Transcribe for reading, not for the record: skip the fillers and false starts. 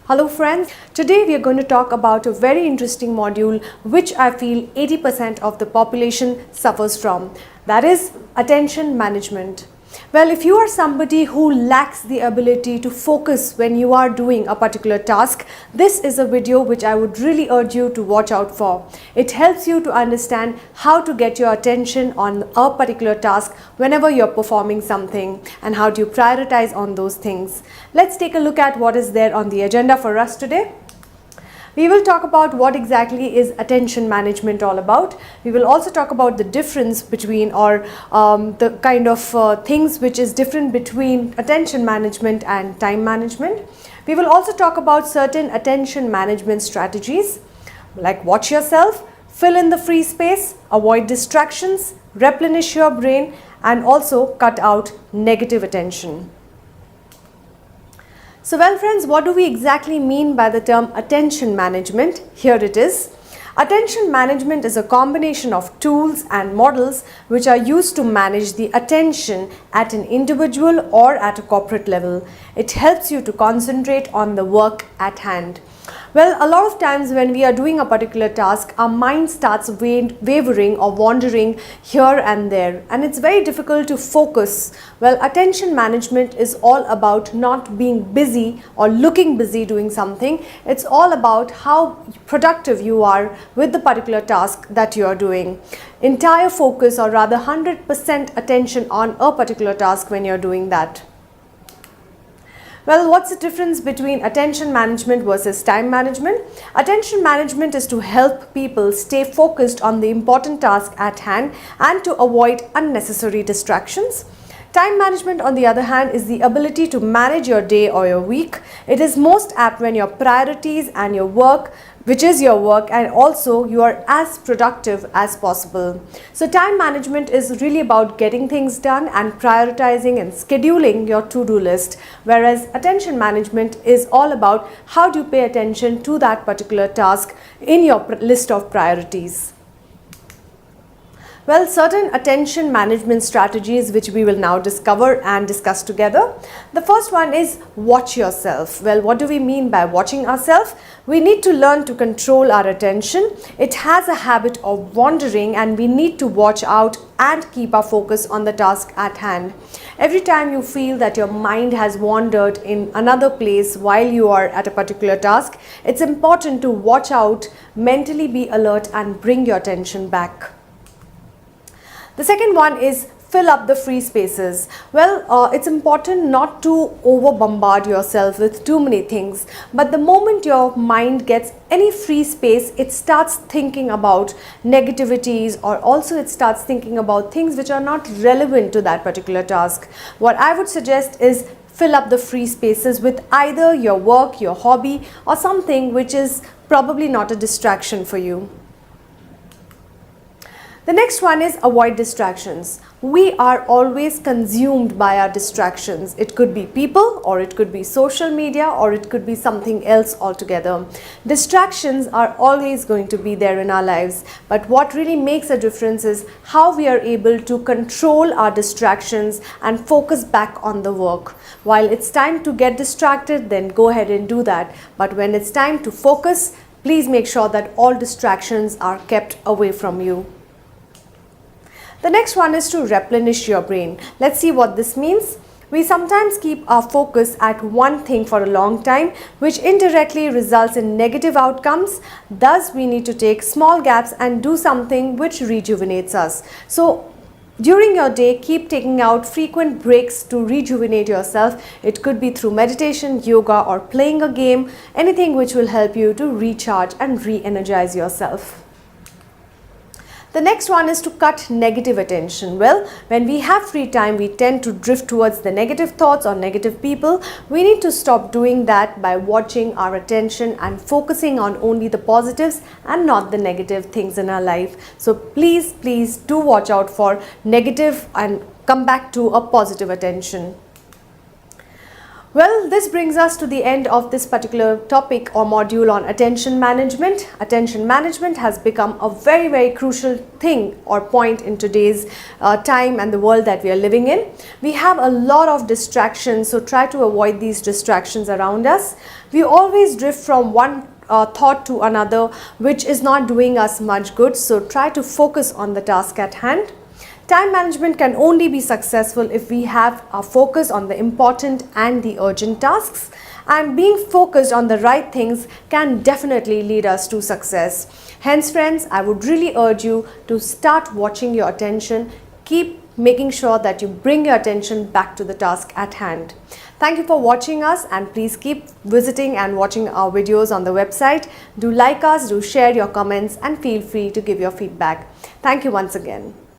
Hello friends, today we are going to talk about a very interesting module which I feel 80% of the population suffers from. That is attention management. Well, if you are somebody who lacks the ability to focus when you are doing a particular task, this is a video which I would really urge you to watch out for. It helps you to understand how to get your attention on a particular task whenever you're performing something and how do you prioritize on those things. Let's take a look at what is there on the agenda for us today. We will talk about what exactly is attention management all about. We will also talk about the difference between or the kind of things which is different between attention management and time management. We will also talk about certain attention management strategies like watch yourself, fill in the free space, avoid distractions, replenish your brain, and also cut out negative attention. So well friends, what do we exactly mean by the term attention management? Here it is. Attention management is a combination of tools and models which are used to manage the attention at an individual or at a corporate level. It helps you to concentrate on the work at hand. Well, a lot of times when we are doing a particular task, our mind starts wavering or wandering here and there, and it's very difficult to focus. Well, attention management is all about not being busy or looking busy doing something. It's all about how productive you are with the particular task that you are doing. Entire focus, or rather 100% attention on a particular task when you're doing that. Well, what's the difference between attention management versus time management? Attention management is to help people stay focused on the important task at hand and to avoid unnecessary distractions. Time management, on the other hand, is the ability to manage your day or your week. It is most apt when your priorities and your work, which is your work, and also you are as productive as possible. So time management is really about getting things done and prioritizing and scheduling your to-do list, whereas attention management is all about how do you pay attention to that particular task in your list of priorities. Well, certain attention management strategies which we will now discover and discuss together. The first one is watch yourself. Well, what do we mean by watching ourselves? We need to learn to control our attention. It has a habit of wandering and we need to watch out and keep our focus on the task at hand. Every time you feel that your mind has wandered in another place while you are at a particular task, it's important to watch out, mentally be alert and bring your attention back. The second one is fill up the free spaces. Well, it's important not to over bombard yourself with too many things, but the moment your mind gets any free space, it starts thinking about negativities, or also it starts thinking about things which are not relevant to that particular task. What I would suggest is fill up the free spaces with either your work, your hobby, or something which is probably not a distraction for you. The next one is avoid distractions. We are always consumed by our distractions. It could be people, or it could be social media, or it could be something else altogether. Distractions are always going to be there in our lives, but what really makes a difference is how we are able to control our distractions and focus back on the work. While it's time to get distracted, then go ahead and do that. But when it's time to focus, please make sure that all distractions are kept away from you. The next one is to replenish your brain. Let's see what this means. We sometimes keep our focus at one thing for a long time, which indirectly results in negative outcomes. Thus, we need to take small gaps and do something which rejuvenates us. So, during your day, keep taking out frequent breaks to rejuvenate yourself. It could be through meditation, yoga, or playing a game, anything which will help you to recharge and re-energize yourself. The next one is to cut negative attention. Well, when we have free time, we tend to drift towards the negative thoughts or negative people. We need to stop doing that by watching our attention and focusing on only the positives and not the negative things in our life. So please do watch out for negative and come back to a positive attention. Well, this brings us to the end of this particular topic or module on attention management. Attention management has become a very, very crucial thing or point in today's time and the world that we are living in. We have a lot of distractions, so try to avoid these distractions around us. We always drift from one thought to another, which is not doing us much good, so try to focus on the task at hand. Time management can only be successful if we have a focus on the important and the urgent tasks, and being focused on the right things can definitely lead us to success. Hence friends, I would really urge you to start watching your attention, keep making sure that you bring your attention back to the task at hand. Thank you for watching us, and please keep visiting and watching our videos on the website. Do like us, do share your comments, and feel free to give your feedback. Thank you once again.